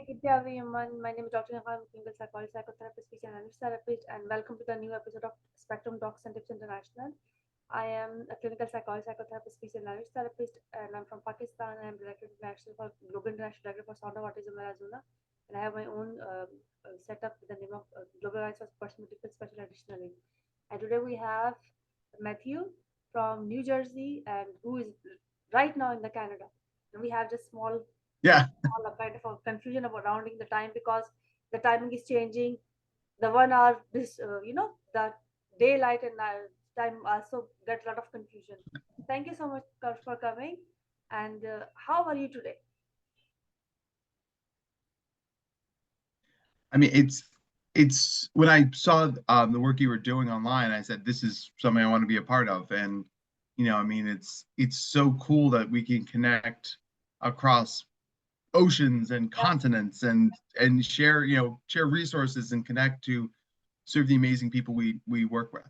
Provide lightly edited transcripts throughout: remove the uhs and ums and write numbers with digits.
good day everyone. My name is Dr. Nihal, I'm a clinical psychologist, psychotherapist, speech and language therapist, and welcome to the new episode of Spectrum Talks and Tips International. I am a clinical psychologist, psychotherapist, speech and language therapist, and I'm from Pakistan. I'm director international for Global International Director for Sound of Autism Arizona, and I have my own setup with the name of Global Alliance for Person with Different Special Additional Needs. And today we have Matthew from New Jersey, and who is right now in the Canada. And we have just Yeah. all a kind of a confusion about rounding the time because the timing is changing. The 1 hour, the daylight and time also get a lot of confusion. Thank you so much for coming. And how are you today? I mean, it's when I saw the work you were doing online, I said, this is something I want to be a part of. And, I mean, it's so cool that we can connect across oceans and Yeah. continents and share resources and connect to serve the amazing people we work with.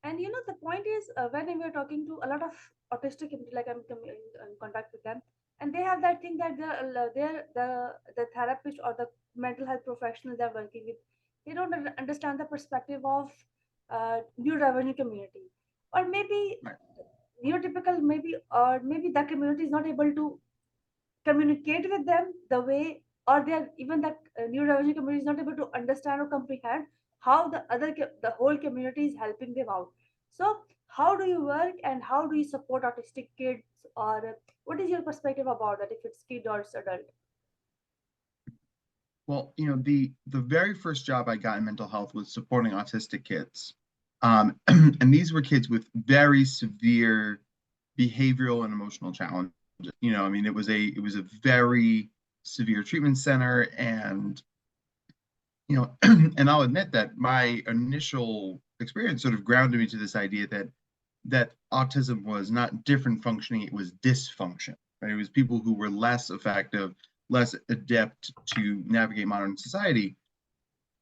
And the point is, when we're talking to a lot of autistic community, like I'm in contact with them, and they have that thing that the therapist or the mental health professional they're working with, they don't understand the perspective of neurodivergent community, or maybe Right. neurotypical, maybe, or maybe the community is not able to communicate with them the way, or they're even the neurodivergent community is not able to understand or comprehend how the whole community is helping them out. So how do you work and how do you support autistic kids, or what is your perspective about that, if it's kid or it's adult? Well, the very first job I got in mental health was supporting autistic kids. And these were kids with very severe behavioral and emotional challenges. I mean, it was a very severe treatment center, and and I'll admit that my initial experience sort of grounded me to this idea that autism was not different functioning, it was dysfunction. Right? It was people who were less effective, less adept to navigate modern society.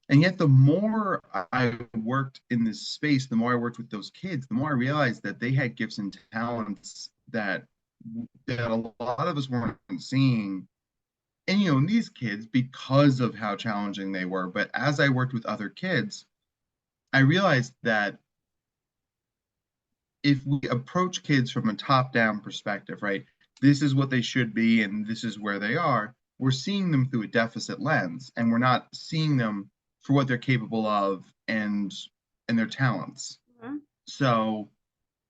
And yet, the more I worked in this space, the more I worked with those kids, the more I realized that they had gifts and talents that a lot of us weren't seeing. And these kids, because of how challenging they were, but as I worked with other kids, I realized that if we approach kids from a top-down perspective, right, this is what they should be and this is where they are, we're seeing them through a deficit lens, and we're not seeing them for what they're capable of and their talents. Mhm. So,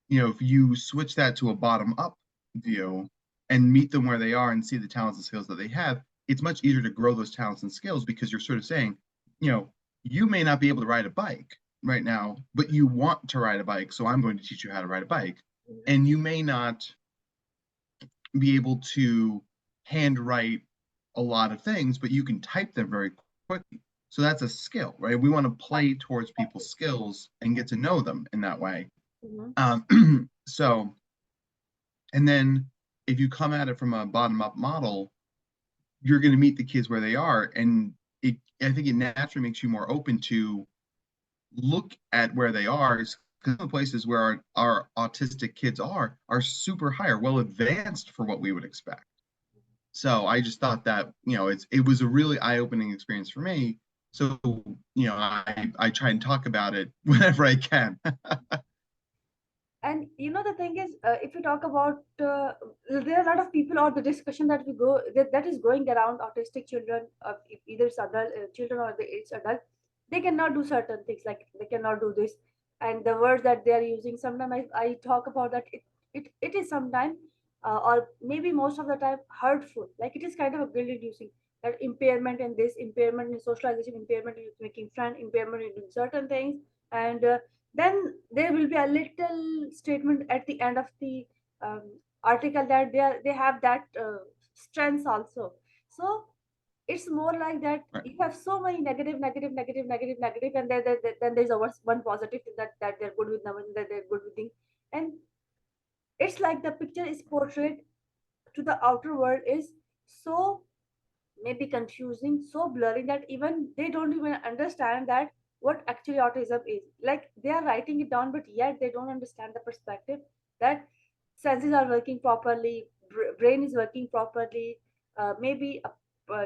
if you switch that to a bottom-up view and meet them where they are and see the talents and skills that they have, it's much easier to grow those talents and skills, because you're sort of saying, you may not be able to ride a bike right now, but you want to ride a bike, so I'm going to teach you how to ride a bike. Mhm. And you may not be able to handwrite a lot of things, but you can type them very quickly. So that's a skill, right? We want to play towards people's skills and get to know them in that way. Mhm. So, and then if you come at it from a bottom-up model, you're going to meet the kids where they are, and I think it naturally makes you more open to look at where they are, because the places where our autistic kids are super high, or well advanced for what we would expect. So I just thought that it was a really eye-opening experience for me. So I try and talk about it whenever I can. And the thing is, if you talk about, there are a lot of people, or the discussion that is going around autistic children, either it's adult children or it's adult, they cannot do certain things, like they cannot do this, and the words that they are using. Sometimes I talk about that it is sometimes, or maybe most of the time, hurtful. Like, it is kind of a guilt inducing, that impairment in this, impairment in socialization, impairment in making friends, impairment in doing certain things, and then there will be a little statement at the end of the article that they have that strengths also. So it's more like that Right. you have so many negative, and then there's a one positive thing, that they're good with numbers, that they're good with things. And it's like the picture is portrayed to the outer world is so maybe confusing, so blurry, that even they don't even understand that what actually autism is. Like, they are writing it down, but yet they don't understand the perspective that senses are working properly, brain is working properly, maybe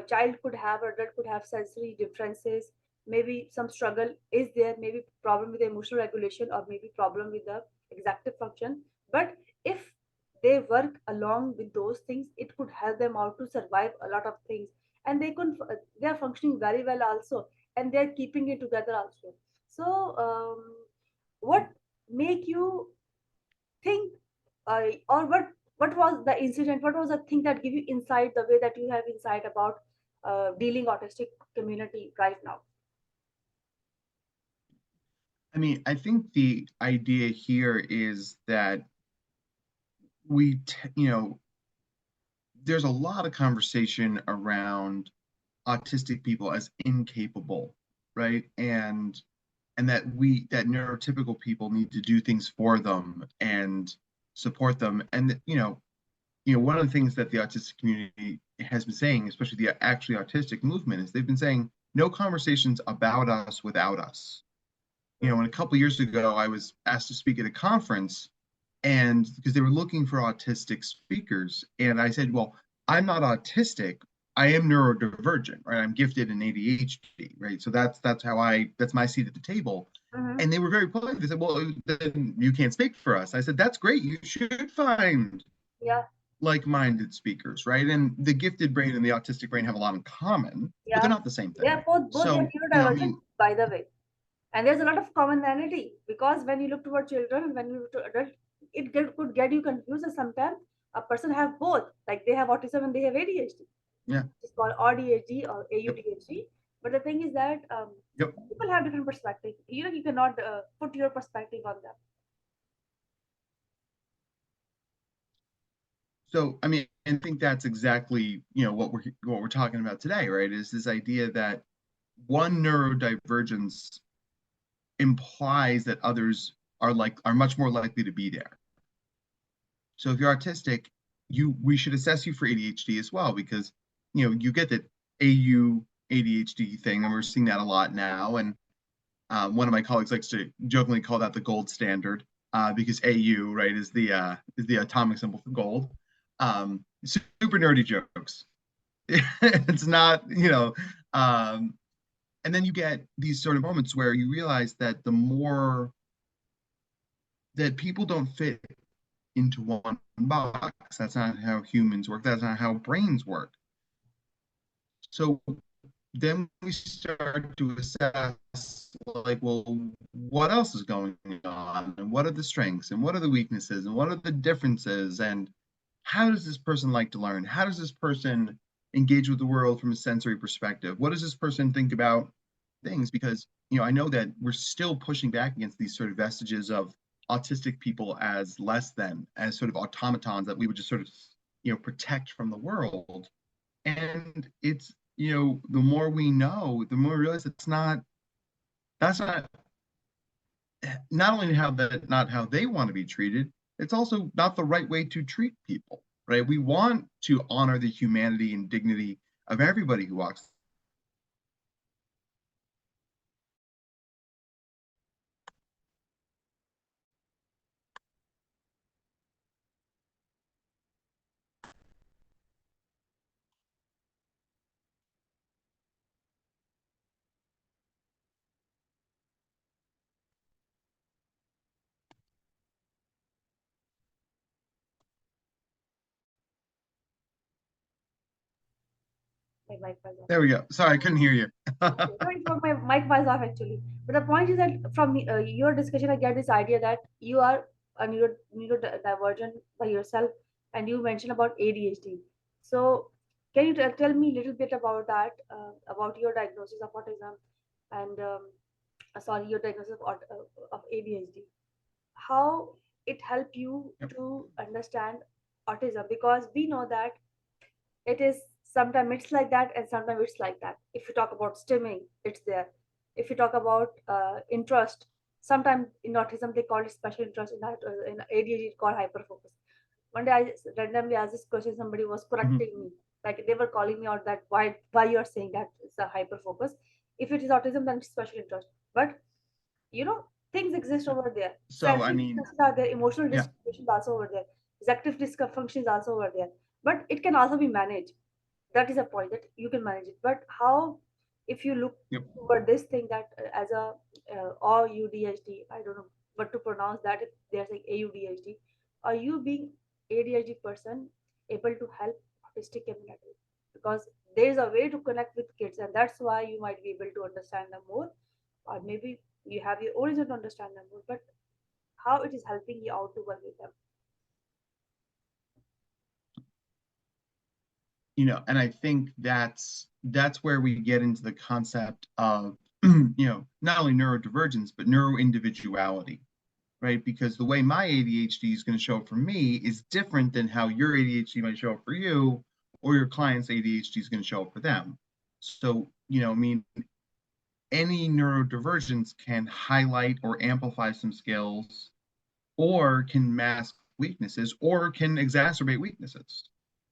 child could have or adult could have sensory differences, maybe some struggle is there, maybe problem with the emotional regulation, or maybe problem with the executive function. But if they work along with those things, it could help them out to survive a lot of things. And they are functioning very well also, and they're keeping it together also. So what make you think, or what was the incident, what was the thing that give you insight, the way that you have insight about dealing autistic community right now? I mean, I think the idea here is that there's a lot of conversation around autistic people as incapable, right? And that neurotypical people need to do things for them and support them. And one of the things that the autistic community has been saying, especially the actually autistic movement, is they've been saying no conversations about us without us. And a couple years ago, I was asked to speak at a conference, and because they were looking for autistic speakers, and I said, well, I'm not autistic. I am neurodivergent, right? I'm gifted in ADHD, right? So that's my seat at the table. Mm-hmm. And they were very polite. They said, well, then you can't speak for us. I said, that's great. You should find Yeah, like-minded speakers, right? And the gifted brain and the autistic brain have a lot in common, but they're yeah, not the same yeah, thing. both are So, I neurodivergent, mean, by the way. And there's a lot of commonality, because when you look toward children and when you look to adult, could get you confused. And sometimes a person have both, like they have autism and they have ADHD. yeah, It's called ADHD or yep, AUDHD. But the thing is that yep. people have different perspective. You cannot put your perspective on them. So, I mean, I think that's exactly, what we're talking about today, right? Is this idea that one neurodivergence implies that others are much more likely to be there. So if you're autistic, we should assess you for ADHD as well, because you get that AU ADHD thing, and we're seeing that a lot now. And one of my colleagues likes to jokingly call that the gold standard, because AU, right, is the atomic symbol for gold. Super nerdy jokes. It's not, and then you get these sort of moments where you realize that the more that people don't fit into one box, that's not how humans work, that's not how brains work. So then we start to assess, like, well, what else is going on, and what are the strengths, and what are the weaknesses, and what are the differences, and how does this person like to learn, how does this person engage with the world from a sensory perspective, what does this person think about things? Because I know that we're still pushing back against these sort of vestiges of autistic people as less than, as sort of automatons that we would just sort of protect from the world. And it's the more we know, the more we realize that's not only not how they want to be treated, it's also not the right way to treat people, right? We want to honor the humanity and dignity of everybody who walks. My mic was off. There we go. Sorry, I couldn't hear you. Okay, no, it's not, my mic was off actually. But the point is that from your discussion, I get this idea that you are a neurodivergent by yourself, and you mentioned about ADHD. So, can you tell me a little bit about that, about your diagnosis of autism, and sorry, your diagnosis of ADHD? How it helped you Yep. to understand autism? Because we know that it is sometimes it's like that and sometimes it's like that. If you talk about stimming, it's there. If you talk about interest, sometimes in autism they call it special interest, in that in ADHD it's called hyperfocus. One day I randomly asked this question, somebody was Mhm. correcting me, like they were calling me out that why you are saying that it's a hyperfocus. If it is autism, then it's special interest. But you know, things exist over there. So, I Sensory mean, differences are there, emotional yeah. dysfunction is also over there, executive dysfunction is also over there. But it can also be managed. that is a point that you can manage it. But how, if you look Yep. toward this thing that as a or UDHD, I don't know what to pronounce that, if they're saying AUDHD, are you being ADHD person able to help autistic community? Because there is a way to connect with kids, and that's why you might be able to understand them more, or maybe you have your origin to understand them more. But how it is helping you out to work with them? And I think that's where we get into the concept of not only neurodivergence but neuroindividuality, right? Because the way my ADHD is going to show up for me is different than how your ADHD might show up for you, or your client's ADHD is going to show up for them. So, I mean, any neurodivergence can highlight or amplify some skills, or can mask weaknesses, or can exacerbate weaknesses.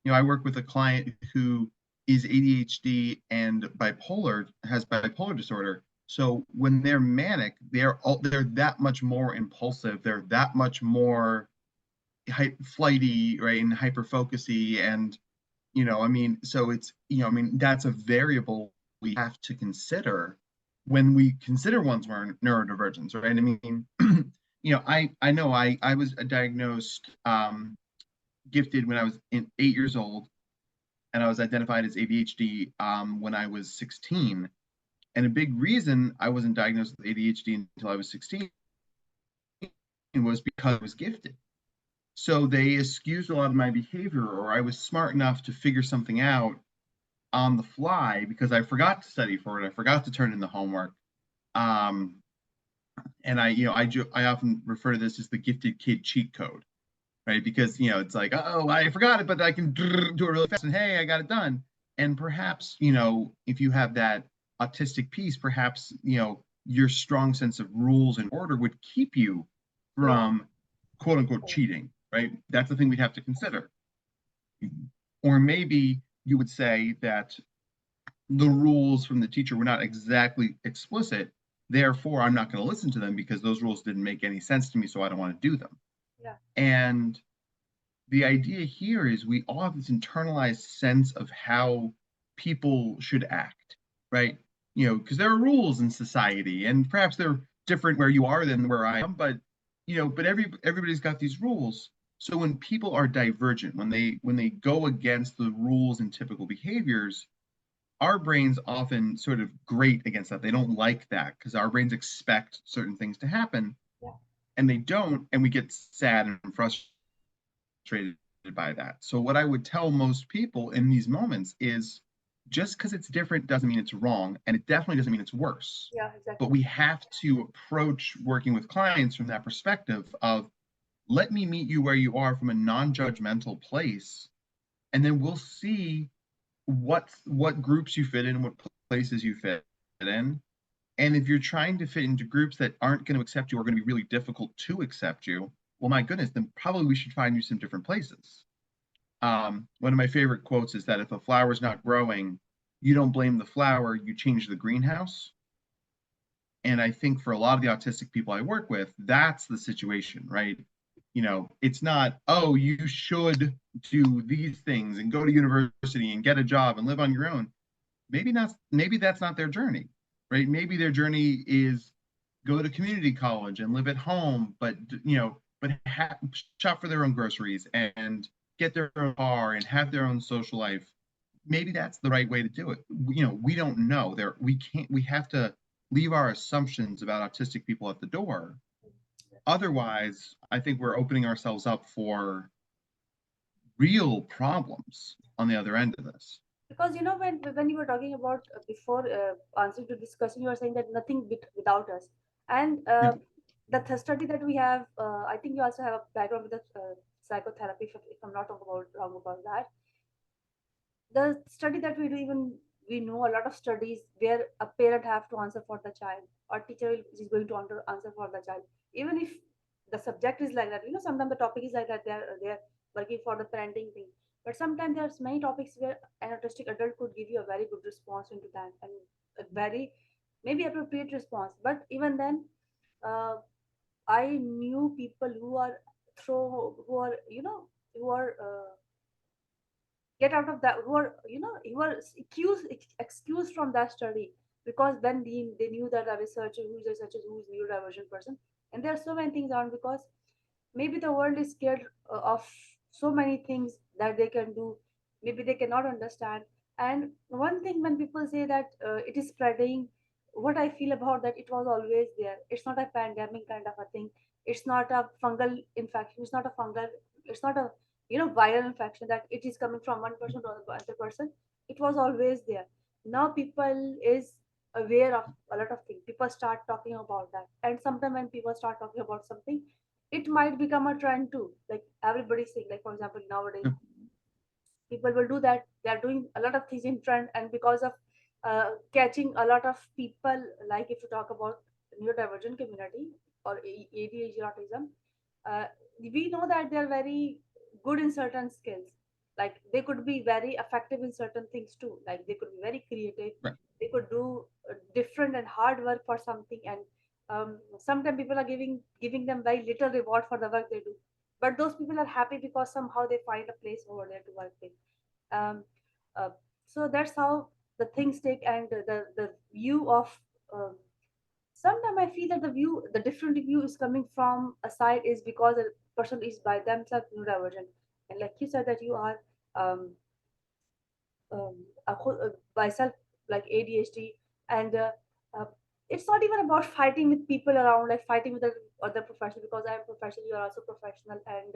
I work with a client who is ADHD and has bipolar disorder. So when they're manic, they're that much more impulsive. They're that much more flighty, right, and hyper focusy. And so that's a variable we have to consider when we consider one's neurodivergence, right? I mean, I know I was diagnosed gifted when I was 8 years old, and I was identified as ADHD when I was 16. And a big reason I wasn't diagnosed with ADHD until I was 16 was because I was gifted. So they excused a lot of my behavior, or I was smart enough to figure something out on the fly because I forgot to study for it. I forgot to turn in the homework. Um, and I often refer to this as the gifted kid cheat code, right? Because it's like, oh, I forgot it, but I can do it really fast, and hey, I got it done. And perhaps if you have that autistic piece, perhaps your strong sense of rules and order would keep you Yeah. from quote unquote cheating, right? That's the thing we'd have to consider. Or maybe you would say that the rules from the teacher were not exactly explicit, therefore I'm not going to listen to them because those rules didn't make any sense to me, so I don't want to do them. Yeah. And the idea here is we all have this internalized sense of how people should act, right? Because there are rules in society, and perhaps they're different where you are than where I am, but everybody's got these rules. So when people are divergent, when they go against the rules and typical behaviors, our brains often sort of grate against that. They don't like that because our brains expect certain things to happen, Yeah. and they don't, and we get sad and frustrated by that. So what I would tell most people in these moments is, just because it's different doesn't mean it's wrong, and it definitely doesn't mean it's worse. Yeah. But Exactly. we have to approach working with clients from that perspective of, let me meet you where you are from a non-judgmental place, and then we'll see what groups you fit in, what places you fit in. And if you're trying to fit into groups that aren't going to accept you, or going to be really difficult to accept you, well, my goodness, then probably we should find you some different places. One of my favorite quotes is that if a flower's not growing, you don't blame the flower, you change the greenhouse. And I think for a lot of the autistic people I work with, that's the situation, right? It's not, oh, you should do these things and go to university and get a job and live on your own. Maybe that's not their journey, right? Maybe their journey is go to community college and live at home, but shop for their own groceries and get their own car and have their own social life. Maybe that's the right way to do it. We don't know. We have to leave our assumptions about autistic people at the door. Otherwise, I think we're opening ourselves up for real problems on the other end of this. Because when you were talking about before answering to this question, you were saying that nothing without us, and Yeah. the study that we have, I think you also have a background with the psychotherapy, if I'm not wrong about that. The study that we do, even we know a lot of studies where a parent have to answer for the child, or teacher is going to answer for the child, even if the subject is like that. Sometimes the topic is like that, they're working for the parenting thing. But sometimes there's many topics where an autistic adult could give you a very good response into that, and a very maybe appropriate response. But even then, uh, I knew people who are who are who are get out of that, who are excused from that study, because then they knew that a researcher who's neurodivergent person. And there are so many things on, because maybe the world is scared of so many things that they can do, maybe they cannot understand. And one thing, when people say that it is spreading, what I feel about that, it was always there. It's not a pandemic kind of a thing. It's not a fungal infection. It's not a viral infection that it is coming from one person to another person. It was always there. Now people is aware of a lot of things. People start talking about that, and sometimes when people start talking about something, it might become a trend too. Like everybody's saying, like for example, nowadays people will do that. They are doing a lot of things in trend, and because of catching a lot of people, like if you talk about neurodivergent community or ADHD autism, uh, we know that they are very good in certain skills. Like they could be very effective in certain things too. Like they could be very creative. Right. They could do different and hard work for something, and sometimes people are giving them very little reward for the work they do, but those people are happy because somehow they find a place over there to work in. um, uh, so that's how the things take. And the view of um, sometimes I feel that the different view is coming from a side is because a person is by themselves neurodivergent. And like you said that you are um, myself, like ADHD. And uh, it's not even about fighting with people around, like fighting with the other professionals, because I am professional, you are also professional. And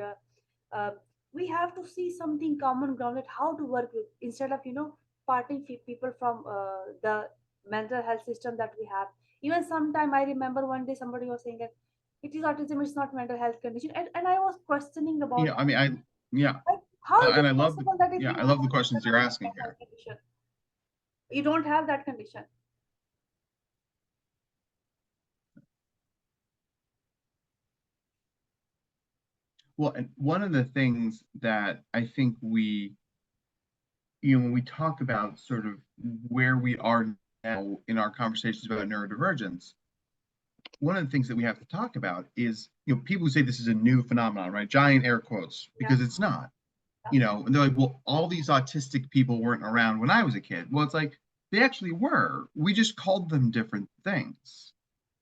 we have to see something common ground, at how to work with, instead of parting people from the mental health system that we have. Even sometime I remember one day somebody was saying that it is autism, it's not mental health condition. And I was questioning about I mean, yeah, like, how is and it I love possible that if yeah, you I have love the autism questions and you're a mental asking health here. condition, you don't have that condition? Well, and one of the things that I think when we talk about sort of where we are now in our conversations about neurodivergence, one of the things that we have to talk about is, people who say this is a new phenomenon, right? Giant air quotes, Yeah, because it's not. yeah, And they're like, well, all these autistic people weren't around when I was a kid. Well, it's like they actually were. We just called them different things.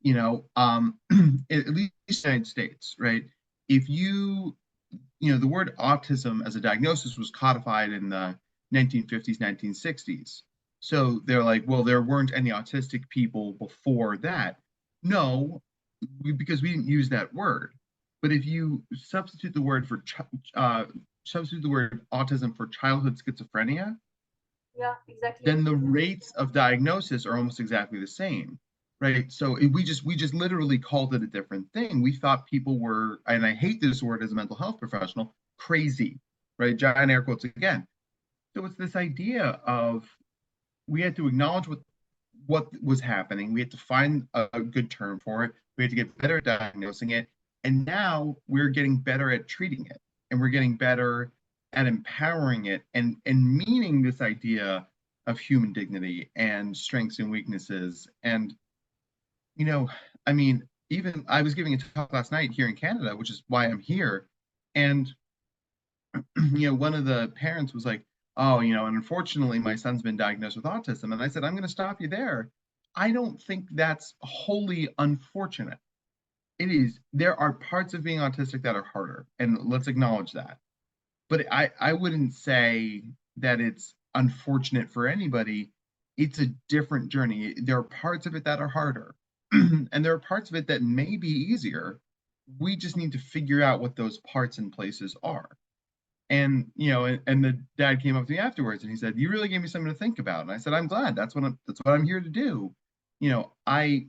At least in the United States, right? If the word autism as a diagnosis was codified in the 1950s, 1960s. So they're like, well, there weren't any autistic people before that. No, because we didn't use that word. But if you substitute the word autism for childhood schizophrenia, yeah, exactly. then the rates of diagnosis are almost exactly the same, right? So we just literally called it a different thing. We thought people were, and I hate this word as a mental health professional, crazy, right? Giant air quotes again. So it's this idea of we had to acknowledge what was happening. We had to find a good term for it. We had to get better at diagnosing it. And now we're getting better at treating it. And we're getting better at empowering it and meaning this idea of human dignity and strengths and weaknesses. And, you know, I mean, even I was giving a talk last night here in Canada, which is why I'm here. And one of the parents was like, oh, and unfortunately, my son's been diagnosed with autism. And I said, I'm going to stop you there. I don't think that's wholly unfortunate. It is. There are parts of being autistic that are harder, and let's acknowledge that. But I wouldn't say that it's unfortunate for anybody. It's a different journey. There are parts of it that are harder, and there are parts of it that may be easier. We just need to figure out what those parts and places are. And the dad came up to me afterwards and he said, you really gave me something to think about. And I said, I'm glad. That's what I'm here to do. I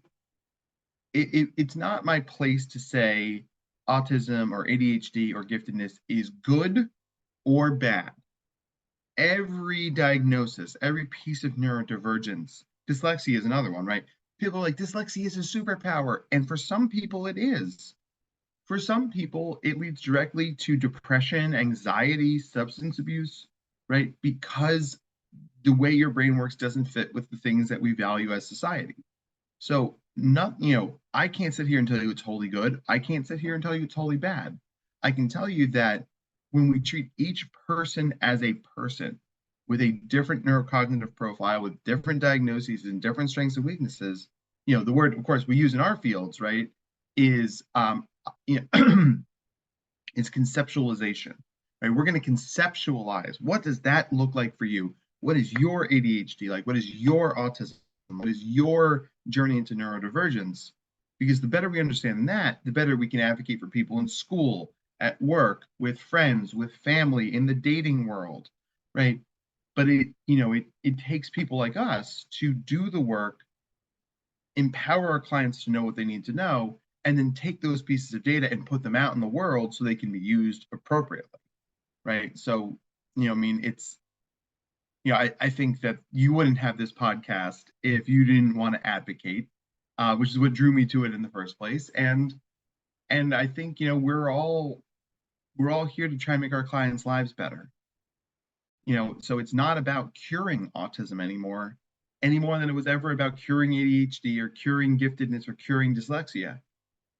it's not my place to say autism or ADHD or giftedness is good or bad. Every diagnosis, every piece of neurodivergence, dyslexia is another one, right? People are like, dyslexia is a superpower. And for some people it is. For some people, it leads directly to depression, anxiety, substance abuse, right? Because the way your brain works doesn't fit with the things that we value as society. So, I can't sit here and tell you it's wholly good. I can't sit here and tell you it's wholly bad. I can tell you that when we treat each person as a person with a different neurocognitive profile, with different diagnoses and different strengths and weaknesses, the word, of course, we use in our fields, right, is it's conceptualization, right? We're going to conceptualize, what does that look like for you? What is your ADHD like? What is your autism? What is your journey into neurodivergence? Because the better we understand that, the better we can advocate for people in school, at work, with friends, with family, in the dating world, right? But it takes people like us to do the work, empower our clients to know what they need to know, and then take those pieces of data and put them out in the world so they can be used appropriately, right? So, I mean, I think that you wouldn't have this podcast if you didn't want to advocate, which is what drew me to it in the first place. And I think, we're all here to try and make our clients' lives better. So it's not about curing autism anymore, any more than it was ever about curing ADHD or curing giftedness or curing dyslexia.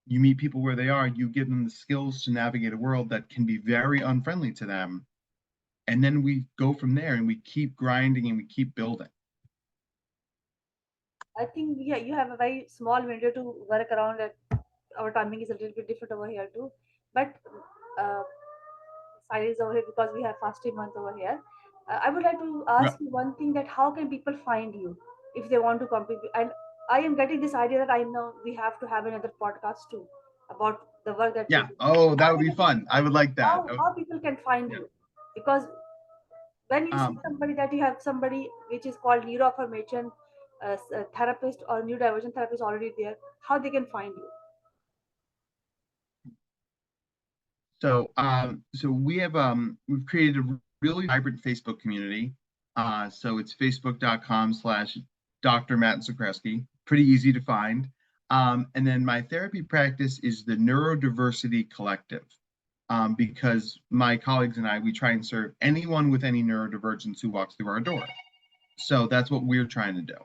You meet people where they are, you give them the skills to navigate a world that can be very unfriendly to them. And then we go from there and we keep grinding and we keep building. I think, yeah, you have a very small window to work around it. Our timing is a little bit different over here too. But uh, Silence over here because we have fasting month over here. I would like to ask you one thing, that how can people find you if they want to compete? And I am getting this idea that I know we have to have another podcast too about the work that you Yeah. do. Oh, that How would be can people, fun. I would like that. how people can find Yeah. you? Because when you see Um, somebody, that you have somebody which is called neuroaffirmation therapist or neurodivergent therapist already there, how they can find you? so we've created a really vibrant Facebook community. So it's facebook.com/Dr. Matt Zakreski. Pretty easy to find. And then my therapy practice is the Neurodiversity Collective. Because my colleagues and we try and serve anyone with any neurodivergence who walks through our door. So that's what we're trying to do.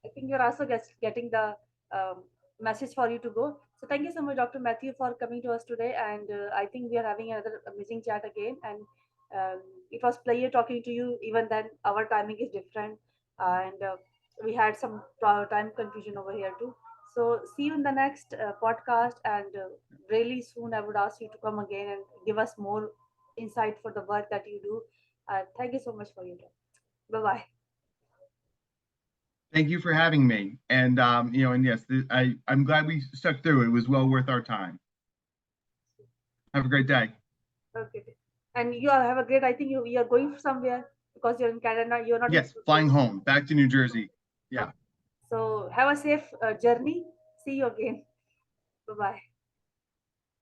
I think you're also getting the message for you to go. So thank you so much, Dr. Matthew, for coming to us today. And I think we are having another amazing chat again. And it was pleasure talking to you. Even then, our timing is different, and we had some time confusion over here too. So see you in the next podcast. And really soon, I would ask you to come again and give us more insight for the work that you do. Thank you so much for your time. Bye bye. Thank you for having me. And and yes, I'm glad we stuck through. It was well worth our time. Have a great day. Okay. And you have a great, I think you are going somewhere because you're in Canada, you're not in Yes, flying home back to New Jersey. Yeah. Okay. So have a safe journey. See you again. Bye bye.